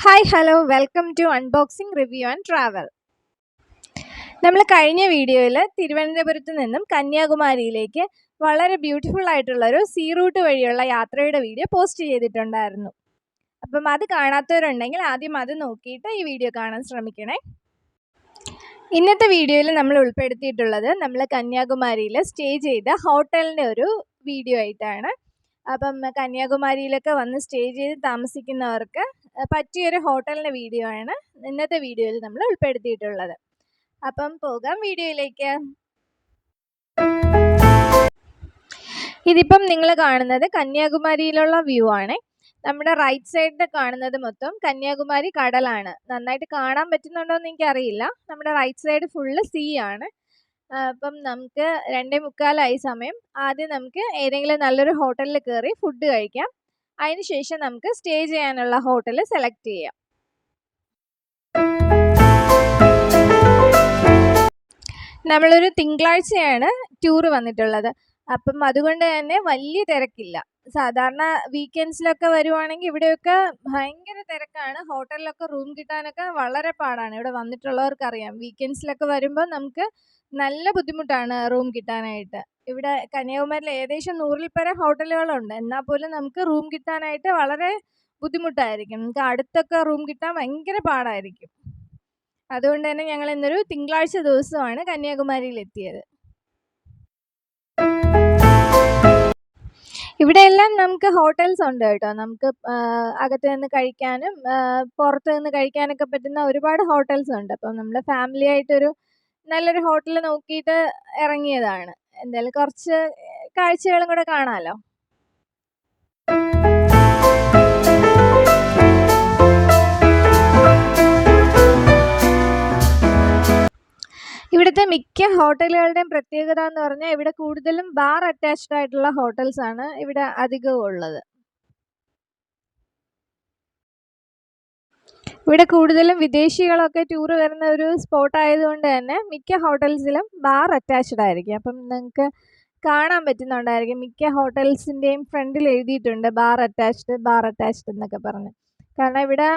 Hi hello welcome to unboxing review and travel. നമ്മൾ കഴിഞ്ഞ വീഡിയോയിൽ തിരുവനന്തപുരത്ത് നിന്നും കന്യാകുമാരിയിലേക്ക് വളരെ ബ്യൂട്ടിഫുൾ ആയിട്ടുള്ളൊരു സീ റൂട്ട് വഴിയുള്ള യാത്രയുടെ വീഡിയോ പോസ്റ്റ് ചെയ്തിട്ടുണ്ടായിരുന്നു. അപ്പം അത് കാണാത്തവരുണ്ടെങ്കിൽ ആദ്യം അത് നോക്കിയിട്ട് ഈ വീഡിയോ കാണാൻ ശ്രമിക്കണേ. ഇന്നത്തെ വീഡിയോയിൽ നമ്മൾ ഉൾപ്പെടുത്തിയിട്ടുള്ളത് നമ്മൾ കന്യാകുമാരിയിൽ സ്റ്റേ ചെയ്ത ഹോട്ടലിൻ്റെ ഒരു വീഡിയോ ആയിട്ടാണ്. അപ്പം കന്യാകുമാരിയിലൊക്കെ വന്ന് സ്റ്റേ ചെയ്ത് താമസിക്കുന്നവർക്ക് പറ്റിയൊരു ഹോട്ടലിൻ്റെ വീഡിയോ ആണ് ഇന്നത്തെ വീഡിയോയിൽ നമ്മൾ ഉൾപ്പെടുത്തിയിട്ടുള്ളത്. അപ്പം പോകാം വീഡിയോയിലേക്ക്. ഇതിപ്പം നിങ്ങൾ കാണുന്നത് കന്യാകുമാരിയിലുള്ള വ്യൂ ആണ്. നമ്മുടെ റൈറ്റ് സൈഡിൽ കാണുന്നത് മൊത്തം കന്യാകുമാരി കടലാണ്. നന്നായിട്ട് കാണാൻ പറ്റുന്നുണ്ടോ എന്ന് എനിക്കറിയില്ല. നമ്മുടെ റൈറ്റ് സൈഡ് ഫുള്ള് സീ ആണ്. അപ്പം നമുക്ക് 2:45 സമയം. ആദ്യം നമുക്ക് ഏതെങ്കിലും നല്ലൊരു ഹോട്ടലിൽ കയറി ഫുഡ് കഴിക്കാം. അതിനുശേഷം നമുക്ക് സ്റ്റേ ചെയ്യാനുള്ള ഹോട്ടൽ സെലക്ട് ചെയ്യാം. നമ്മളൊരു തിങ്കളാഴ്ചയാണ് ടൂറ് വന്നിട്ടുള്ളത്. അപ്പം അതുകൊണ്ട് തന്നെ വലിയ തിരക്കില്ല. സാധാരണ വീക്കെൻഡ്സിലൊക്കെ വരുവാണെങ്കിൽ ഇവിടെയൊക്കെ ഭയങ്കര തിരക്കാണ്. ഹോട്ടലിലൊക്കെ റൂം കിട്ടാനൊക്കെ വളരെ പാടാണ്. ഇവിടെ വന്നിട്ടുള്ളവർക്കറിയാം. വീക്കെൻഡ്സിലൊക്കെ വരുമ്പോൾ നമുക്ക് നല്ല ബുദ്ധിമുട്ടാണ് റൂം കിട്ടാനായിട്ട്. ഇവിടെ കന്യാകുമാരിയിൽ ഏകദേശം 100-ൽ പരം ഹോട്ടലുകളുണ്ട്. എന്നാൽ പോലും നമുക്ക് റൂം കിട്ടാനായിട്ട് വളരെ ബുദ്ധിമുട്ടായിരിക്കും. നമുക്ക് അടുത്തൊക്കെ റൂം കിട്ടാൻ ഭയങ്കര പാടായിരിക്കും. അതുകൊണ്ട് തന്നെ ഞങ്ങൾ ഇന്നൊരു തിങ്കളാഴ്ച ദിവസമാണ് കന്യാകുമാരിയിൽ എത്തിയത്. ഇവിടെയെല്ലാം നമുക്ക് ഹോട്ടൽസ് ഉണ്ട് കേട്ടോ. നമുക്ക് അകത്ത് നിന്ന് കഴിക്കാനും പുറത്ത് നിന്ന് കഴിക്കാനൊക്കെ പറ്റുന്ന ഒരുപാട് ഹോട്ടൽസ് ഉണ്ട്. അപ്പം നമ്മുടെ ഫാമിലി ആയിട്ടൊരു നല്ലൊരു ഹോട്ടൽ നോക്കിയിട്ട് ഇറങ്ങിയതാണ്. എന്തായാലും കുറച്ച് കാഴ്ചകളും കൂടെ കാണാമല്ലോ. ഇവിടുത്തെ മിക്ക ഹോട്ടലുകളുടെയും പ്രത്യേകത എന്ന് പറഞ്ഞാൽ ഇവിടെ കൂടുതലും ബാർ അറ്റാച്ച്ഡ് ആയിട്ടുള്ള ഹോട്ടൽസ് ആണ് ഇവിടെ അധികവും ഉള്ളത്. ഇവിടെ കൂടുതലും വിദേശികളൊക്കെ ടൂർ വരുന്ന ഒരു സ്പോട്ട് ആയതുകൊണ്ട് തന്നെ മിക്ക ഹോട്ടൽസിലും ബാർ അറ്റാച്ച്ഡ് ആയിരിക്കും. അപ്പം നിങ്ങൾക്ക് കാണാൻ പറ്റുന്നുണ്ടായിരിക്കും മിക്ക ഹോട്ടൽസിൻ്റെയും ഫ്രണ്ടിൽ എഴുതിയിട്ടുണ്ട് ബാർ അറ്റാച്ച്ഡ് എന്നൊക്കെ പറഞ്ഞ്. കാരണം ഇവിടെ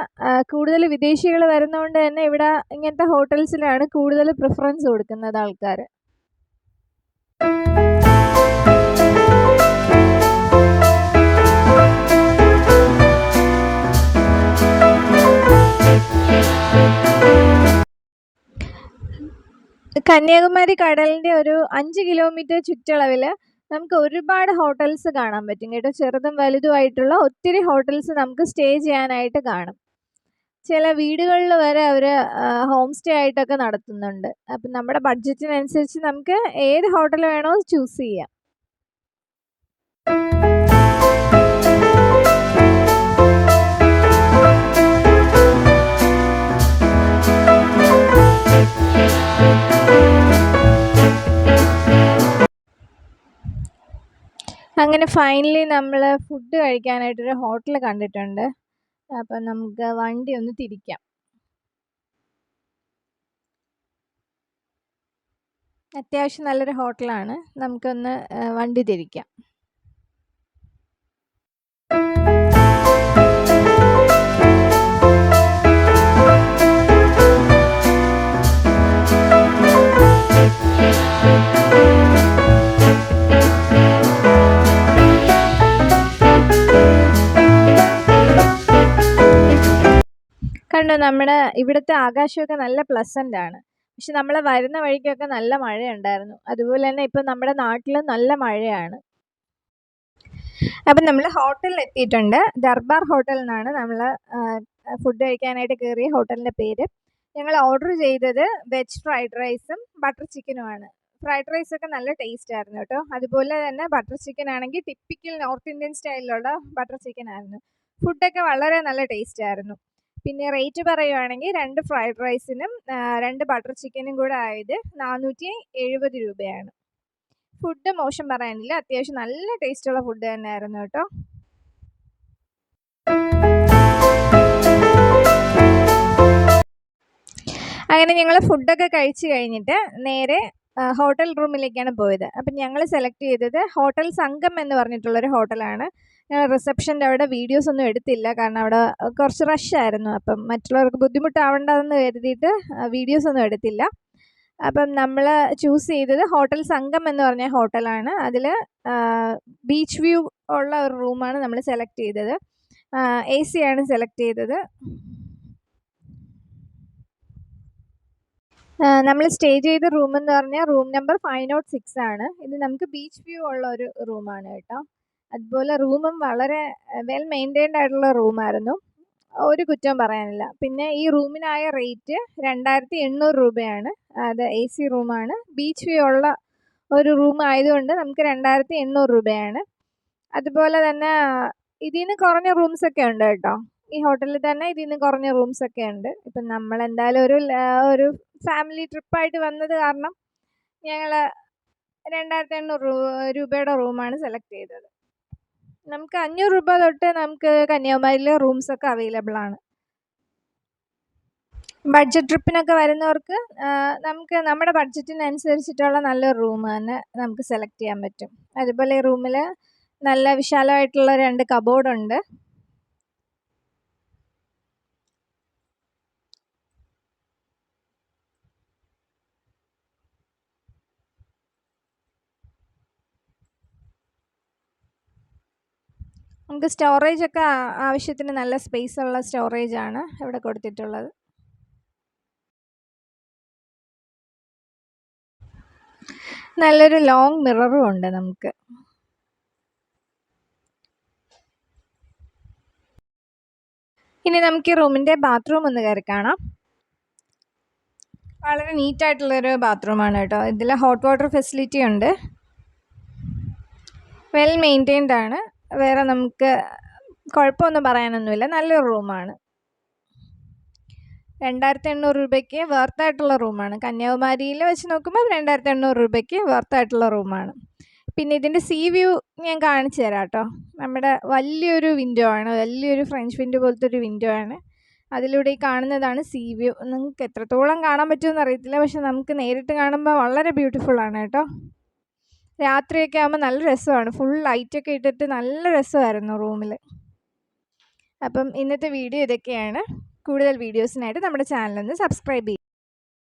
കൂടുതൽ വിദേശികൾ വരുന്നതുകൊണ്ട് തന്നെ ഇവിടെ ഇങ്ങനത്തെ ഹോട്ടൽസിലാണ് കൂടുതൽ പ്രിഫറൻസ് കൊടുക്കുന്നത് ആൾക്കാർ. കന്യാകുമാരി കടലിൻ്റെ ഒരു 5 കിലോമീറ്റർ ചുറ്റളവിൽ നമുക്ക് ഒരുപാട് ഹോട്ടൽസ് കാണാൻ പറ്റും കേട്ടോ. ചെറുതും വലുതുമായിട്ടുള്ള ഒത്തിരി ഹോട്ടൽസ് നമുക്ക് സ്റ്റേ ചെയ്യാനായിട്ട് കാണും. ചില വീടുകളിൽ വരെ അവർ ഹോം സ്റ്റേ ആയിട്ടൊക്കെ നടത്തുന്നുണ്ട്. അപ്പം നമ്മുടെ ബഡ്ജറ്റിനനുസരിച്ച് നമുക്ക് ഏത് ഹോട്ടൽ വേണോ ചൂസ് ചെയ്യാം. അങ്ങനെ ഫൈനലി നമ്മൾ ഫുഡ് കഴിക്കാനായിട്ടൊരു ഹോട്ടൽ കണ്ടിട്ടുണ്ട്. അപ്പം നമുക്ക് വണ്ടി ഒന്ന് തിരിക്കാം. അത്യാവശ്യം നല്ലൊരു ഹോട്ടലാണ്. നമുക്കൊന്ന് വണ്ടി തിരിക്കാം. കണ്ടോ, നമ്മുടെ ഇവിടുത്തെ ആകാശമൊക്കെ നല്ല പ്ലസൻ്റ് ആണ്. പക്ഷെ നമ്മൾ വരുന്ന വഴിക്കൊക്കെ നല്ല മഴയുണ്ടായിരുന്നു. അതുപോലെ തന്നെ ഇപ്പം നമ്മുടെ നാട്ടിൽ നല്ല മഴയാണ്. അപ്പം നമ്മൾ ഹോട്ടലിൽ എത്തിയിട്ടുണ്ട്. ദർബാർ ഹോട്ടൽ എന്നാണ് നമ്മൾ ഫുഡ് കഴിക്കാനായിട്ട് കയറിയ ഹോട്ടലിൻ്റെ പേര്. ഞങ്ങൾ ഓർഡർ ചെയ്തത് വെജ് ഫ്രൈഡ് റൈസും ബട്ടർ ചിക്കനുമാണ്. ഫ്രൈഡ് റൈസൊക്കെ നല്ല ടേസ്റ്റ് ആയിരുന്നു കേട്ടോ. അതുപോലെ തന്നെ ബട്ടർ ചിക്കൻ ആണെങ്കിൽ ടിപ്പിക്കൽ നോർത്ത് ഇന്ത്യൻ സ്റ്റൈലിലുള്ള ബട്ടർ ചിക്കൻ ആയിരുന്നു. ഫുഡൊക്കെ വളരെ നല്ല ടേസ്റ്റ് ആയിരുന്നു. പിന്നെ റേറ്റ് പറയുവാണെങ്കിൽ 2 ഫ്രൈഡ് റൈസിനും 2 ബട്ടർ ചിക്കനും കൂടെ ആയത് 470 രൂപയാണ്. ഫുഡ് മോശം പറയാനില്ല. അത്യാവശ്യം നല്ല ടേസ്റ്റുള്ള ഫുഡ് തന്നെയായിരുന്നു കേട്ടോ. അങ്ങനെ ഞങ്ങൾ ഫുഡൊക്കെ കഴിച്ച് കഴിഞ്ഞിട്ട് നേരെ ഹോട്ടൽ റൂമിലേക്കാണ് പോയത്. അപ്പം ഞങ്ങൾ സെലക്ട് ചെയ്തത് ഹോട്ടൽ സംഘം എന്ന് പറഞ്ഞിട്ടുള്ളൊരു ഹോട്ടലാണ്. റിസപ്ഷൻ്റെ അവിടെ വീഡിയോസ് ഒന്നും എടുത്തില്ല, കാരണം അവിടെ കുറച്ച് റഷായിരുന്നു. അപ്പം മറ്റുള്ളവർക്ക് ബുദ്ധിമുട്ടാവണ്ടെന്ന് കരുതിയിട്ട് വീഡിയോസ് ഒന്നും എടുത്തില്ല. അപ്പം നമ്മൾ ചൂസ് ചെയ്തത് ഹോട്ടൽ സംഘം എന്ന് പറഞ്ഞ ഹോട്ടലാണ്. അതിൽ ബീച്ച് വ്യൂ ഉള്ള ഒരു റൂമാണ് നമ്മൾ സെലക്ട് ചെയ്തത്. AC ആണ് സെലക്ട് ചെയ്തത്. നമ്മൾ സ്റ്റേ ചെയ്ത റൂം എന്ന് പറഞ്ഞാൽ റൂം നമ്പർ 506 ആണ്. ഇത് നമുക്ക് ബീച്ച് വ്യൂ ഉള്ള ഒരു റൂമാണ് കേട്ടോ. അതുപോലെ റൂമും വളരെ വെൽ മെയിൻറ്റെയിൻഡ് ആയിട്ടുള്ള റൂമായിരുന്നു, ഒരു കുറ്റവും പറയാനില്ല. പിന്നെ ഈ റൂമിനായ റേറ്റ് 2800 രൂപയാണ്. അത് AC റൂമാണ്, ബീച്ച് വ്യൂ ഉള്ള ഒരു റൂം ആയതുകൊണ്ട് നമുക്ക് 2800 രൂപയാണ്. അതുപോലെ തന്നെ ഇതിൽ നിന്ന് കുറഞ്ഞ റൂംസൊക്കെ ഉണ്ട് കേട്ടോ. ഈ ഹോട്ടലിൽ തന്നെ ഇതിൽ നിന്ന് കുറഞ്ഞ റൂംസൊക്കെ ഉണ്ട്. ഇപ്പം നമ്മളെന്തായാലും ഒരു ഫാമിലി ട്രിപ്പായിട്ട് വന്നത് കാരണം ഞങ്ങൾ 2800 രൂപയുടെ റൂമാണ് സെലക്ട് ചെയ്തത്. നമുക്ക് 500 രൂപ തൊട്ട് നമുക്ക് കന്യാകുമാരിയിൽ റൂംസൊക്കെ അവൈലബിൾ ആണ്. ബഡ്ജറ്റ് ട്രിപ്പിനൊക്കെ വരുന്നവർക്ക് നമുക്ക് നമ്മുടെ ബഡ്ജറ്റിനനുസരിച്ചിട്ടുള്ള നല്ലൊരു റൂം തന്നെ നമുക്ക് സെലക്ട് ചെയ്യാൻ പറ്റും. അതുപോലെ ഈ റൂമിൽ നല്ല വിശാലമായിട്ടുള്ള 2 കബോർഡുണ്ട്. നമുക്ക് സ്റ്റോറേജ് ഒക്കെ ആവശ്യത്തിന് നല്ല സ്പേസ് ഉള്ള സ്റ്റോറേജ് ആണ് ഇവിടെ കൊടുത്തിട്ടുള്ളത്. നല്ലൊരു ലോങ് മിററും ഉണ്ട് നമുക്ക്. ഇനി നമുക്ക് ഈ റൂമിൻ്റെ ബാത്റൂം ഒന്ന് കയറി കാണാം. വളരെ നീറ്റായിട്ടുള്ളൊരു ബാത്റൂമാണ് കേട്ടോ. ഇതിൽ ഹോട്ട് വാട്ടർ ഫെസിലിറ്റി ഉണ്ട്, വെൽ മെയിൻറ്റെയിൻഡ് ആണ്. വേറെ നമുക്ക് കുഴപ്പമൊന്നും പറയാനൊന്നുമില്ല, നല്ലൊരു റൂമാണ്. 2800 രൂപയ്ക്ക് വർത്തായിട്ടുള്ള റൂമാണ്. കന്യാകുമാരിയിൽ വെച്ച് നോക്കുമ്പോൾ 2800 രൂപയ്ക്ക് വർത്തായിട്ടുള്ള റൂമാണ്. പിന്നെ ഇതിൻ്റെ സീ വ്യൂ ഞാൻ കാണിച്ചു തരാം കേട്ടോ. നമ്മുടെ വലിയൊരു വിൻഡോ ആണ്, വലിയൊരു ഫ്രഞ്ച് വിൻഡോ പോലത്തെ ഒരു വിൻഡോ ആണ്. അതിലൂടെ ഈ കാണുന്നതാണ് സീ വ്യൂ. നിങ്ങൾക്ക് എത്രത്തോളം കാണാൻ പറ്റുമെന്ന് അറിയത്തില്ല, പക്ഷെ നമുക്ക് നേരിട്ട് കാണുമ്പോൾ വളരെ ബ്യൂട്ടിഫുള്ളാണ് കേട്ടോ. രാത്രിയൊക്കെ ആകുമ്പോൾ നല്ല രസമാണ്, ഫുൾ ലൈറ്റൊക്കെ ഇട്ടിട്ട് നല്ല രസമായിരുന്നു റൂമിൽ. അപ്പം ഇന്നത്തെ വീഡിയോ ഇതൊക്കെയാണ്. കൂടുതൽ വീഡിയോസിനായിട്ട് നമ്മുടെ ചാനലൊന്ന് സബ്സ്ക്രൈബ് ചെയ്യുക.